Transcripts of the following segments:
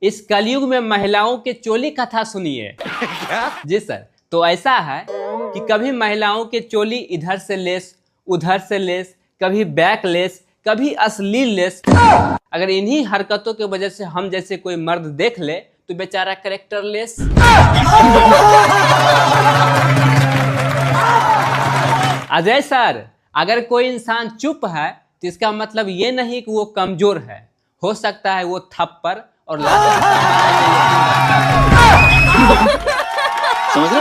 इस कलयुग में महिलाओं के चोली कथा सुनिए। जी सर, तो ऐसा है कि कभी महिलाओं के चोली इधर से लेस, उधर से लेस, कभी बैक लेस, कभी अश्लील लेस। अगर इन्हीं हरकतों की वजह से हम जैसे कोई मर्द देख ले तो बेचारा कैरेक्टर लेस। अजय सर, अगर कोई इंसान चुप है तो इसका मतलब ये नहीं कि वो कमजोर है, हो सकता है वो थप्पड़ और लात समझ रहे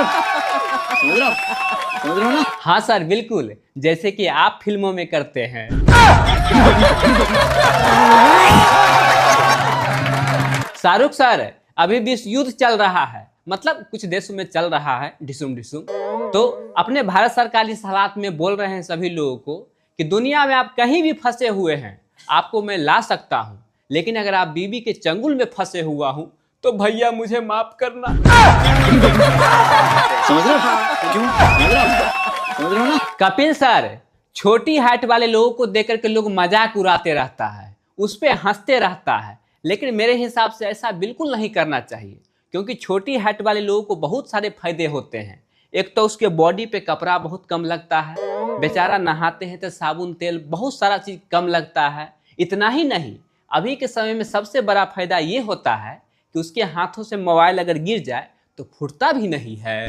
हो ना? हाँ सर, बिल्कुल, जैसे कि आप फिल्मों में करते हैं। शाहरुख सर, अभी विश्व युद्ध चल रहा है, मतलब कुछ देशों में चल रहा है, ढिसुम ढिसुम। तो अपने भारत सरकार इस हालात में बोल रहे हैं सभी लोगों को कि दुनिया में आप कहीं भी फंसे हुए हैं, आपको मैं ला सकता हूं, लेकिन अगर आप बीबी के चंगुल में फंसे हुआ हूं तो भैया मुझे माफ करना। समझ रहे हो ना? कपिल सर, छोटी हाइट वाले लोगों को देखकर के लोग मजाक उड़ाते रहता है, उस पे हंसते रहता है, लेकिन मेरे हिसाब से ऐसा बिल्कुल नहीं करना चाहिए, क्योंकि छोटी हाइट वाले लोगों को बहुत सारे फायदे होते हैं। एक तो उसके बॉडी पे कपड़ा बहुत कम लगता है, बेचारा नहाते हैं तो साबुन तेल बहुत सारा चीज कम लगता है। इतना ही नहीं, अभी के समय में सबसे बड़ा फायदा ये होता है कि उसके हाथों से मोबाइल अगर गिर जाए तो फूटता भी नहीं है।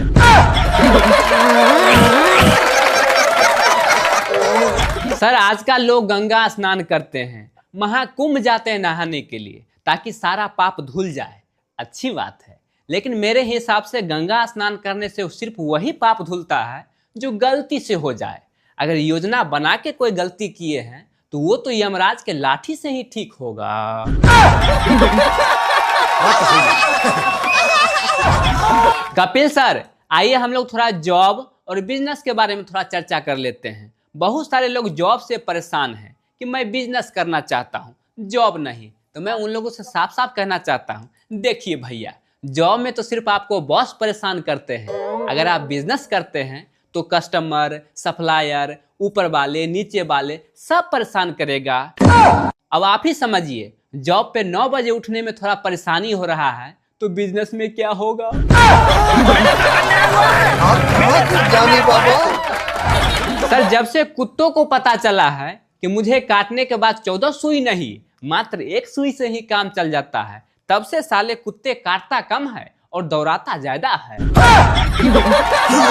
सर, आजकल लोग गंगा स्नान करते हैं, महाकुंभ जाते हैं नहाने के लिए ताकि सारा पाप धुल जाए। अच्छी बात है, लेकिन मेरे हिसाब से गंगा स्नान करने से सिर्फ वही पाप धुलता है जो गलती से हो जाए। अगर योजना बना के कोई गलती किए हैं तो वो तो यमराज के लाठी से ही ठीक होगा। कपिल सर, आइए हम लोग थोड़ा जॉब और बिजनेस के बारे में थोड़ा चर्चा कर लेते हैं। बहुत सारे लोग जॉब से परेशान हैं कि मैं बिजनेस करना चाहता हूँ, जॉब नहीं। तो मैं उन लोगों से साफ साफ कहना चाहता हूँ, देखिए भैया, जॉब में तो सिर्फ आपको बॉस परेशान करते हैं, अगर आप बिजनेस करते हैं तो कस्टमर, सप्लायर, ऊपर वाले, नीचे वाले सब परेशान करेगा। अब आप ही समझिए, जॉब पे 9 बजे उठने में थोड़ा परेशानी हो रहा है तो बिजनेस में क्या होगा? सर, जब से कुत्तों को पता चला है कि मुझे काटने के बाद 14 सुई नहीं, मात्र 1 सुई से ही काम चल जाता है, तब से साले कुत्ते काटता कम है और दौड़ाता ज्यादा है।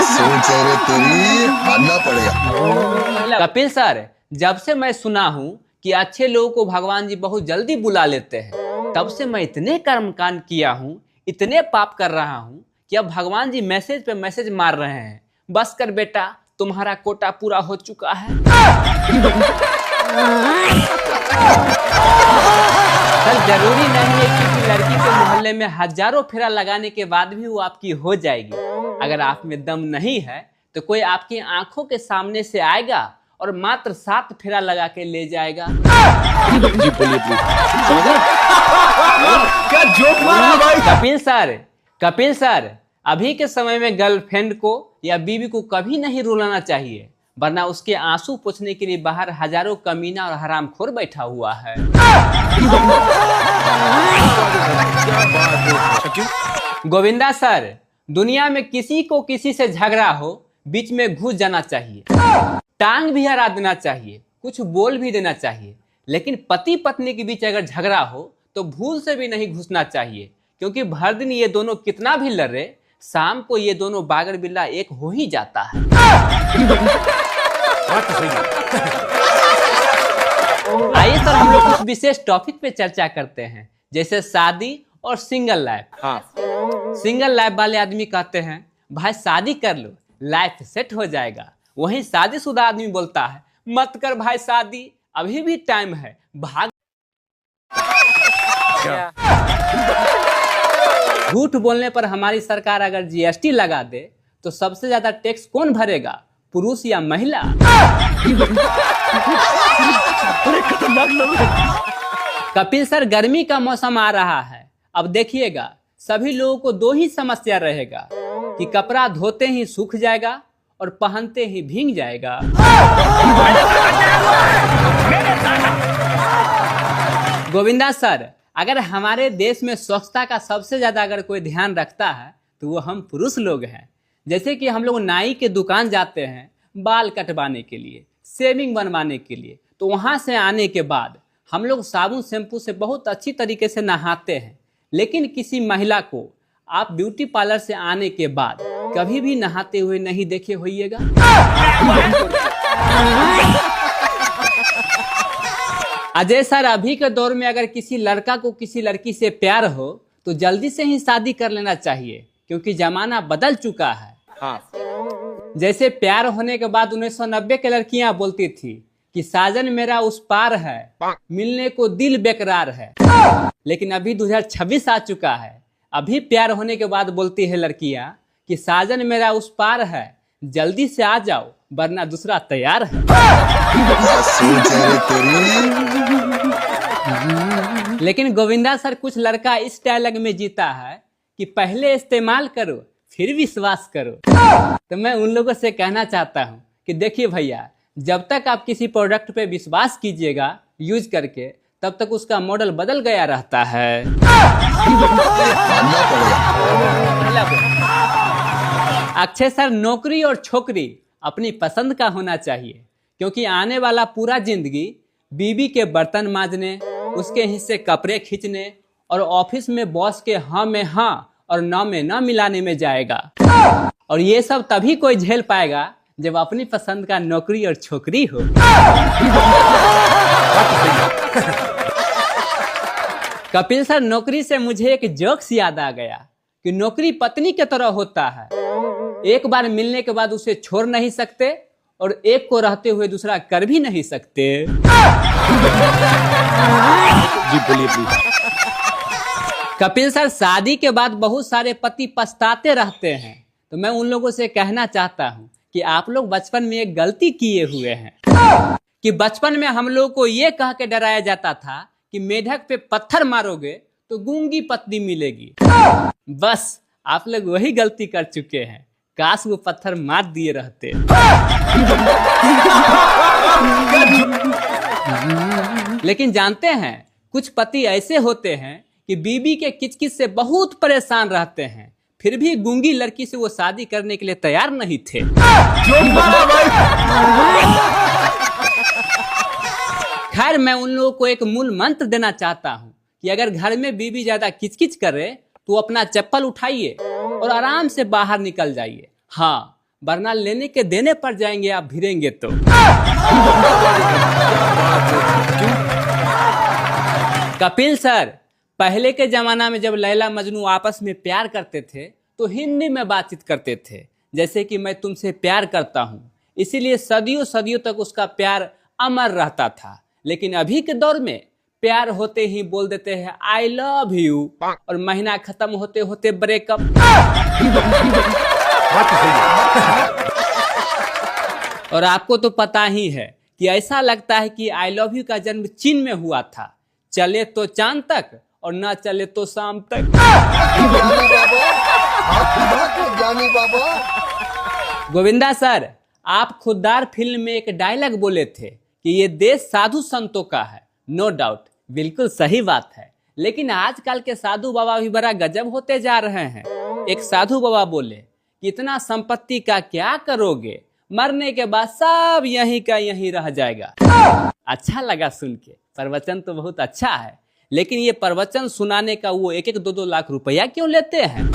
सोच रहे तेरी मानना पड़ेगा। कपिल सर, जब से मैं सुना हूँ कि अच्छे लोगों को भगवान जी बहुत जल्दी बुला लेते हैं, तब से मैं इतने कर्मकांड किया हूँ, इतने पाप कर रहा हूँ कि अब भगवान जी मैसेज पे मैसेज मार रहे हैं, बस कर बेटा, तुम्हारा कोटा पूरा हो चुका है। सर, जरूरी नहीं है कि लड़की के मोहल्ले में हजारों फेरा लगाने के बाद भी वो आपकी हो जाएगी। अगर आप में दम नहीं है तो कोई आपकी आंखों के सामने से आएगा और मात्र 7 फेरा लगा के ले जाएगा। जी बोलिए क्या जोक मारा भाई। कपिल सर, अभी के समय में गर्लफ्रेंड को या बीवी को कभी नहीं रुलाना चाहिए, वरना उसके आंसू पोंछने के लिए बाहर हजारों कमीना और हरामखोर बैठा हुआ है। गोविंदा सर, दुनिया में किसी को किसी से झगड़ा हो, बीच में घुस जाना चाहिए, टांग भी हरा देना चाहिए, कुछ बोल भी देना चाहिए, लेकिन पति पत्नी के बीच अगर झगड़ा हो तो भूल से भी नहीं घुसना चाहिए, क्योंकि भर दिन ये दोनों कितना भी लड़े, शाम को ये दोनों बागर बिल्ला एक हो ही जाता है। आइए सर, हम लोग कुछ विशेष टॉपिक पे चर्चा करते हैं, जैसे शादी और सिंगल लाइफ। हाँ, सिंगल लाइफ वाले आदमी कहते हैं भाई शादी कर लो, लाइफ सेट हो जाएगा। वहीं शादीशुदा आदमी बोलता है मत कर भाई शादी, अभी भी टाइम है, भाग। झूठ बोलने पर हमारी सरकार अगर जीएसटी लगा दे तो सबसे ज्यादा टैक्स कौन भरेगा, पुरुष या महिला? कपिल सर, गर्मी का मौसम आ रहा है, अब देखिएगा सभी लोगों को 2 ही समस्या रहेगा कि कपड़ा धोते ही सूख जाएगा और पहनते ही भीग जाएगा। गोविंदा सर, अगर हमारे देश में स्वच्छता का सबसे ज़्यादा अगर कोई ध्यान रखता है तो वो हम पुरुष लोग हैं। जैसे कि हम लोग नाई के दुकान जाते हैं बाल कटवाने के लिए, शेविंग बनवाने के लिए, तो वहाँ से आने के बाद हम लोग साबुन शैम्पू से बहुत अच्छी तरीके से नहाते हैं। लेकिन किसी महिला को आप ब्यूटी पार्लर से आने के बाद कभी भी नहाते हुए नहीं देखे होइएगा। अजय सर, अभी के दौर में अगर किसी लड़का को किसी लड़की से प्यार हो तो जल्दी से ही शादी कर लेना चाहिए, क्योंकि जमाना बदल चुका है। हाँ। जैसे प्यार होने के बाद 1990 के लड़कियां बोलती थी कि साजन मेरा उस पार है, मिलने को दिल बेकरार है। लेकिन अभी 2026 आ चुका है, अभी प्यार होने के बाद बोलती है लड़कियां कि साजन मेरा उस पार है, जल्दी से आ जाओ वरना दूसरा तैयार है। लेकिन गोविंदा सर, कुछ लड़का इस डायलॉग में जीता है कि पहले इस्तेमाल करो फिर विश्वास करो। तो मैं उन लोगों से कहना चाहता हूँ कि देखिए भैया, जब तक आप किसी प्रोडक्ट पे विश्वास कीजिएगा यूज करके, तब तक उसका मॉडल बदल गया रहता है। अक्षय सर, नौकरी और छोकरी अपनी पसंद का होना चाहिए, क्योंकि आने वाला पूरा जिंदगी बीवी के बर्तन मांजने, उसके हिस्से कपड़े खींचने और ऑफिस में बॉस के हाँ में हाँ और ना में ना मिलाने में जाएगा। और ये सब तभी कोई झेल पाएगा जब अपनी पसंद का नौकरी और छोकरी हो। कपिल सर, नौकरी से मुझे एक जोक्स याद आ गया कि नौकरी पत्नी की तरह होता है। एक बार मिलने के बाद उसे छोड़ नहीं सकते और एक को रहते हुए दूसरा कर भी नहीं सकते। जी बोलिए प्लीज। कपिल सर, शादी के बाद बहुत सारे पति पछताते रहते हैं, तो मैं उन लोगों से कहना चाहता हूं कि आप लोग बचपन में एक गलती किए हुए हैं कि बचपन में हम लोग को ये कह के डराया जाता था कि मेढक पे पत्थर मारोगे तो गूंगी पत्नी मिलेगी। बस आप लोग वही गलती कर चुके हैं, काश वो पत्थर मार दिए रहते। लेकिन जानते हैं, कुछ पति ऐसे होते हैं कि बीबी के किचकिच से बहुत परेशान रहते हैं, फिर भी गूंगी लड़की से वो शादी करने के लिए तैयार नहीं थे। खैर, मैं उन लोगों को एक मूल मंत्र देना चाहता हूँ कि अगर घर में बीबी ज्यादा किचकिच करे तो अपना चप्पल उठाइए और आराम से बाहर निकल जाइए। हाँ, वरना लेने के देने पर जाएंगे आप भिड़ेंगे तो। कपिल सर, पहले के जमाना में जब लैला मजनू आपस में प्यार करते थे तो हिंदी में बातचीत करते थे, जैसे कि मैं तुमसे प्यार करता हूँ, इसीलिए सदियों सदियों तक उसका प्यार अमर रहता था। लेकिन अभी के दौर में प्यार होते ही बोल देते हैं आई लव यू और महीना खत्म होते होते ब्रेकअप। और आपको तो पता ही है कि ऐसा लगता है कि आई लव यू का जन्म चीन में हुआ था, चले तो चांद तक और ना चले तो शाम तक। गोविंदा सर, आप खुददार फिल्म में एक डायलॉग बोले थे कि ये देश साधु संतों का है। नो डाउट, बिल्कुल सही बात है। लेकिन आजकल के साधु बाबा भी बड़ा गजब होते जा रहे हैं। एक साधु बाबा बोले कि इतना संपत्ति का क्या करोगे, मरने के बाद सब यहीं का यहीं रह जाएगा। अच्छा लगा सुन के, प्रवचन तो बहुत अच्छा है, लेकिन ये प्रवचन सुनाने का वो 1-2 लाख रुपया क्यों लेते हैं?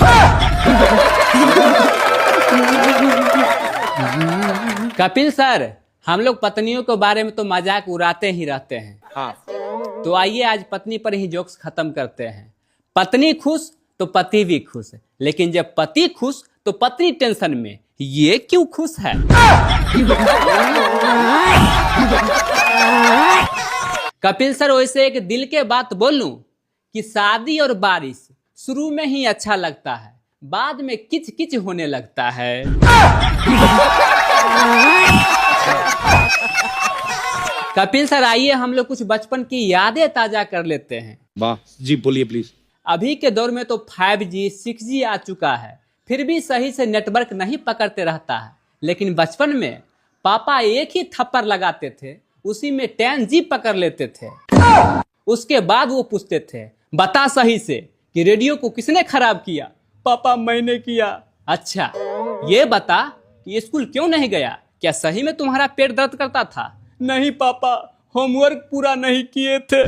कपिल सर, हम लोग पत्नियों के बारे में तो मजाक उड़ाते ही रहते हैं। हाँ। तो आइए आज पत्नी पर ही जोक्स खत्म करते हैं। पत्नी खुश तो पति भी खुश, लेकिन जब पति खुश तो पत्नी टेंशन में। ये क्यों खुश है? कपिल सर, वैसे एक दिल के बात बोलूं कि शादी और बारिश शुरू में ही अच्छा लगता है, बाद में किच किच होने लगता है। कपिल सर, आइए हम लोग कुछ बचपन की यादें ताजा कर लेते हैं। वाह जी, बोलिए प्लीज। अभी के दौर में तो 5G 6G आ चुका है, फिर भी सही से नेटवर्क नहीं पकड़ते रहता है। लेकिन बचपन में पापा एक ही थप्पड़ लगाते थे, उसी में 10G पकड़ लेते थे। उसके बाद वो पूछते थे बता सही से कि रेडियो को किसने खराब किया? पापा मैंने किया। अच्छा ये बता कि स्कूल क्यों नहीं गया? क्या सही में तुम्हारा पेट दर्द करता था? नहीं पापा, होमवर्क पूरा नहीं किए थे।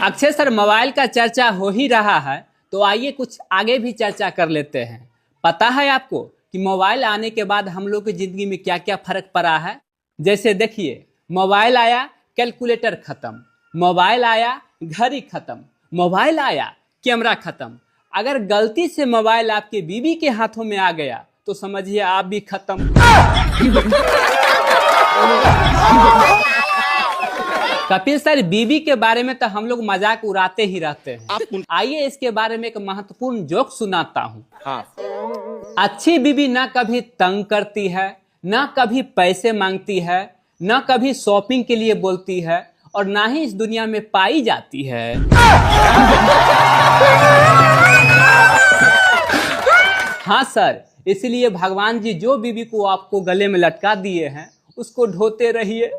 अक्षय सर, मोबाइल का चर्चा हो ही रहा है तो आइए कुछ आगे भी चर्चा कर लेते हैं। पता है आपको कि मोबाइल आने के बाद हम लोग की जिंदगी में क्या क्या फर्क पड़ा है? जैसे देखिए, मोबाइल आया कैलकुलेटर खत्म, मोबाइल आया घड़ी खत्म, मोबाइल आया कैमरा खत्म। अगर गलती से मोबाइल आपके बीवी के हाथों में आ गया तो समझिए आप भी खत्म। कपिल सर, बीवी के बारे में तो हम लोग मजाक उड़ाते ही रहते हैं। आइए इसके बारे में एक महत्वपूर्ण जोक सुनाता हूँ। हाँ। अच्छी बीवी ना कभी तंग करती है, ना कभी पैसे मांगती है, ना कभी शॉपिंग के लिए बोलती है और ना ही इस दुनिया में पाई जाती है। हाँ सर, इसलिए भगवान जी जो बीवी को आपको गले में लटका दिए हैं उसको ढोते रहिए।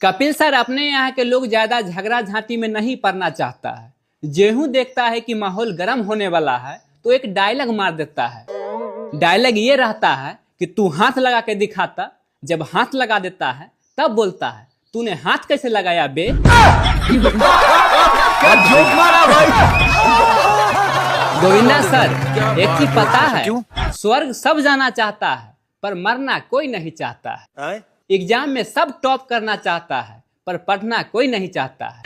कपिल सर, अपने यहाँ के लोग ज्यादा झगड़ा झांटी में नहीं पड़ना चाहता है। जेहू देखता है कि माहौल गर्म होने वाला है तो एक डायलॉग मार देता है। डायलॉग ये रहता है कि तू हाथ लगा के दिखाता। जब हाथ लगा देता है तब बोलता है, तूने हाथ कैसे लगाया बे? जोक मारा भाई। गोविंदा सर, एक चीज पता है, स्वर्ग सब जाना चाहता है पर मरना कोई नहीं चाहता है। एग्जाम में सब टॉप करना चाहता है पर पढ़ना कोई नहीं चाहता है।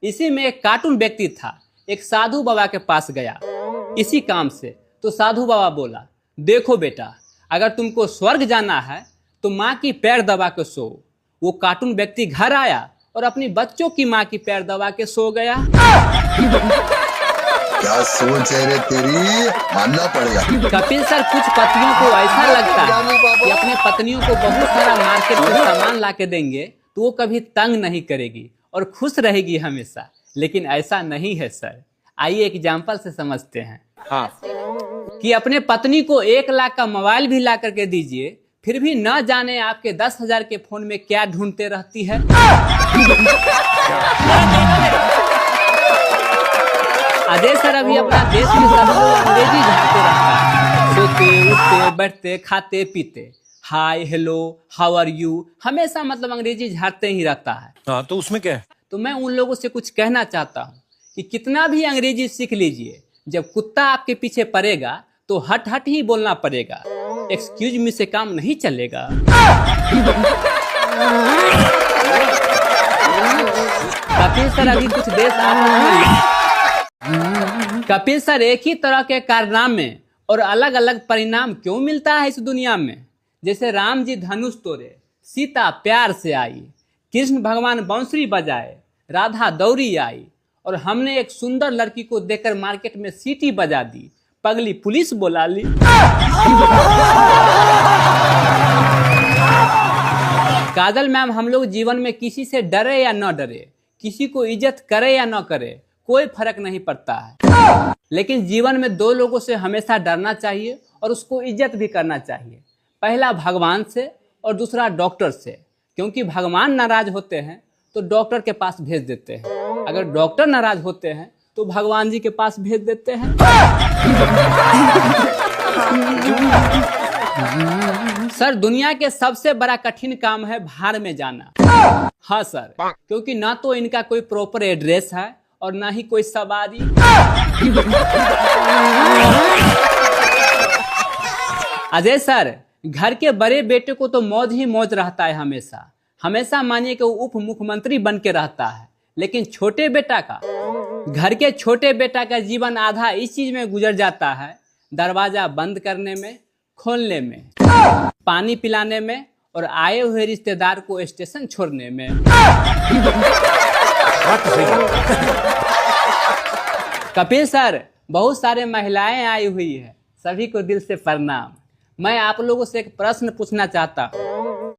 इसी में एक कार्टून व्यक्ति था, एक साधु बाबा के पास गया इसी काम से। तो साधु बाबा बोला, देखो बेटा, अगर तुमको स्वर्ग जाना है तो माँ की पैर दबा के सो। वो कार्टून व्यक्ति घर आया और अपनी बच्चों की माँ की पैर दबा के सो गया। क्या सोच है रे तेरी, मानना पड़ेगा। कपिल सर, कुछ पतियों को ऐसा लगता है कि अपने पत्नियों को बहुत सारा मार्केट में सामान ला के देंगे तो वो कभी तंग नहीं करेगी और खुश रहेगी हमेशा, लेकिन ऐसा नहीं है सर। आइए एग्जाम्पल से समझते हैं। हाँ। कि अपने पत्नी को 1 लाख का मोबाइल भी ला करके दीजिए, फिर भी न जाने आपके 10,000 के फोन में क्या ढूंढते रहती है। अजय सर, अभी अपना देश में सब लोग अंग्रेजी झाड़ते रहता है। सोते उठते बैठते खाते पीते hi hello how are you, हमेशा मतलब अंग्रेजी झाड़ते ही रहता है। हाँ, तो उसमें क्या है? तो मैं उन लोगों से कुछ कहना चाहता हूँ कि कितना भी अंग्रेजी सीख लीजिए, जब कुत्ता आपके पीछे पड़ेगा तो हट हट ही बोलना पड़ेगा। एक्सक्यूज मी से काम नहीं चलेगा। कपिल सर, अभी कुछ देश आपस में कपिल सर, एक ही तरह के कारनामे और अलग अलग परिणाम क्यों मिलता है इस दुनिया में? जैसे राम जी धनुष तोड़े, सीता प्यार से आई, कृष्ण भगवान बांसुरी बजाए, राधा दौड़ी आई और हमने एक सुंदर लड़की को देखकर मार्केट में सीटी बजा दी, पगली पुलिस बुला ली। काजल मैम, हम लोग जीवन में किसी से डरे या न डरे, किसी को इज्जत करे या न करे, कोई फर्क नहीं पड़ता है। लेकिन जीवन में 2 लोगों से हमेशा डरना चाहिए और उसको इज्जत भी करना चाहिए। पहला भगवान से और दूसरा डॉक्टर से, क्योंकि भगवान नाराज होते हैं तो डॉक्टर के पास भेज देते हैं, अगर डॉक्टर नाराज होते हैं तो भगवान जी के पास भेज देते हैं। सर, दुनिया के सबसे बड़ा कठिन काम है भाड़ में जाना। हाँ सर, क्योंकि ना तो इनका कोई प्रॉपर एड्रेस है और ना ही कोई सवारी। अजय सर, घर के बड़े बेटे को तो मौज ही मौज रहता है, हमेशा हमेशा मानिए कि वो उप मुख्यमंत्री बन के रहता है। लेकिन छोटे बेटा का, घर के छोटे बेटा का जीवन आधा इस चीज में गुजर जाता है, दरवाजा बंद करने में, खोलने में, पानी पिलाने में और आए हुए रिश्तेदार को स्टेशन छोड़ने में। कपिल सर, बहुत सारे महिलाएं आई हुई है, सभी को दिल से प्रणाम। मैं आप लोगों से एक प्रश्न पूछना चाहता हूँ